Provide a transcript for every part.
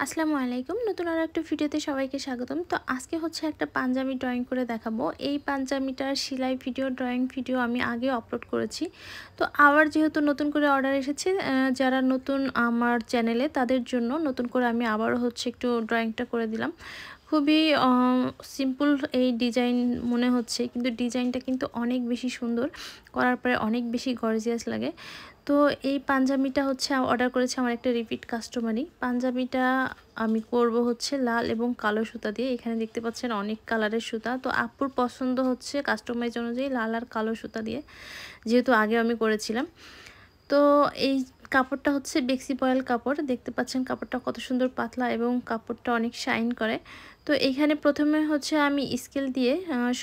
আসসালামু আলাইকুম। নতুন আরো একটা ভিডিওতে সবাইকে স্বাগতম। তো আজকে হচ্ছে একটা পাঞ্জাবি ড্রয়িং করে দেখাবো। এই পাঞ্জাবিটার সেলাই ভিডিও, ড্রয়িং ভিডিও আমি আগেও আপলোড করেছি। তো আবার যেহেতু নতুন করে অর্ডার এসেছে, যারা নতুন আমার চ্যানেলে তাদের জন্য নতুন করে আমি আবারও হচ্ছে একটু ড্রয়িংটা করে দিলাম। খুবই সিম্পল এই ডিজাইন মনে হচ্ছে, কিন্তু ডিজাইনটা কিন্তু অনেক বেশি সুন্দর। করার পরে অনেক বেশি গর্জিয়াস লাগে। তো এই পাঞ্জাবিটা হচ্ছে অর্ডার করেছে আমার একটা রিপিট কাস্টমারই। পাঞ্জাবিটা আমি করব হচ্ছে লাল এবং কালো সুতা দিয়ে। এখানে দেখতে পাচ্ছেন অনেক কালারের সুতা। তো আপুর পছন্দ হচ্ছে কাস্টমাইজ অনুযায়ী লাল আর কালো সুতা দিয়ে, যেহেতু আগে আমি করেছিলাম। তো এই কাপড়টা হচ্ছে বেক্সি বয়েল কাপড়। দেখতে পাচ্ছেন কাপড়টা কত সুন্দর পাতলা এবং কাপড়টা অনেক শাইন করে। তো এখানে প্রথমে হচ্ছে আমি স্কেল দিয়ে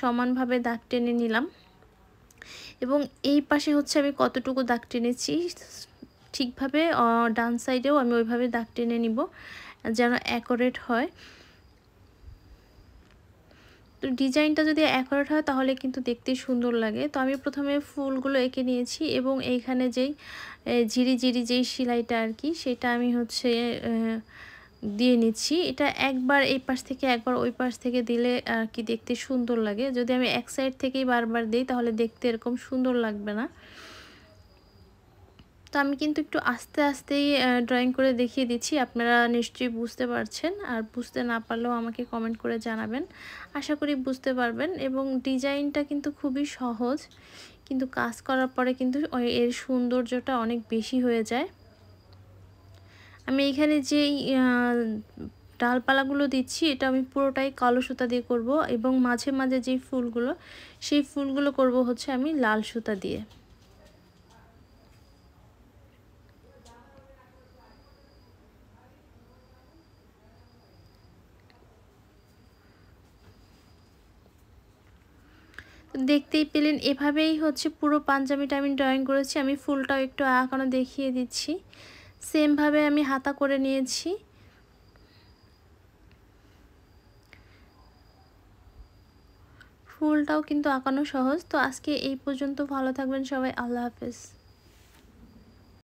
সমানভাবে দাগ টেনে নিলাম এবং এই পাশে হচ্ছে আমি কতটুকু দাগ টেনেছি ঠিকভাবে ডান সাইডেও আমি ওইভাবে দাগ টেনে নিব যেন অ্যাকুরেট হয়। তো ডিজাইনটা যদি অ্যাকুরেট হয় তাহলে কিন্তু দেখতে সুন্দর লাগে। তো আমি প্রথমে ফুলগুলো এঁকে নিয়েছি এবং এইখানে যেই ঝিরি যেই সেলাইটা আর কি, সেটা আমি হচ্ছে দিয়ে নিচ্ছি। এটা একবার এই পাশ থেকে একবার ওই পাশ থেকে দিলে আর কি দেখতে সুন্দর লাগে। যদি আমি এক সাইড থেকেই বারবার দিই তাহলে দেখতে এরকম সুন্দর লাগবে না। তো আমি কিন্তু একটু আস্তে আস্তেই ড্রয়িং করে দেখিয়ে দিচ্ছি, আপনারা নিশ্চয়ই বুঝতে পারছেন। আর বুঝতে না পারলেও আমাকে কমেন্ট করে জানাবেন, আশা করি বুঝতে পারবেন। এবং ডিজাইনটা কিন্তু খুবই সহজ, কিন্তু কাজ করার পরে কিন্তু এর সৌন্দর্যটা অনেক বেশি হয়ে যায়। আমি এখানে যেই ডালপালাগুলো দিচ্ছি এটা আমি পুরোটাই কালো সুতা দিয়ে করব এবং মাঝে মাঝে যেই ফুলগুলো, সেই ফুলগুলো করব হচ্ছে আমি লাল সুতা দিয়ে। দেখতেই পেলেন এভাবেই হচ্ছে পুরো পাঞ্জাবিটা আমি ড্রয়িং করেছি। আমি ফুলটাও একটু আঁকানো দেখিয়ে দিচ্ছি। সেমভাবে আমি হাতা করে নিয়েছি। ফুলটাও কিন্তু আঁকানো সহজ। তো আজকে এই পর্যন্ত, ভালো থাকবেন সবাই, আল্লাহ হাফেজ।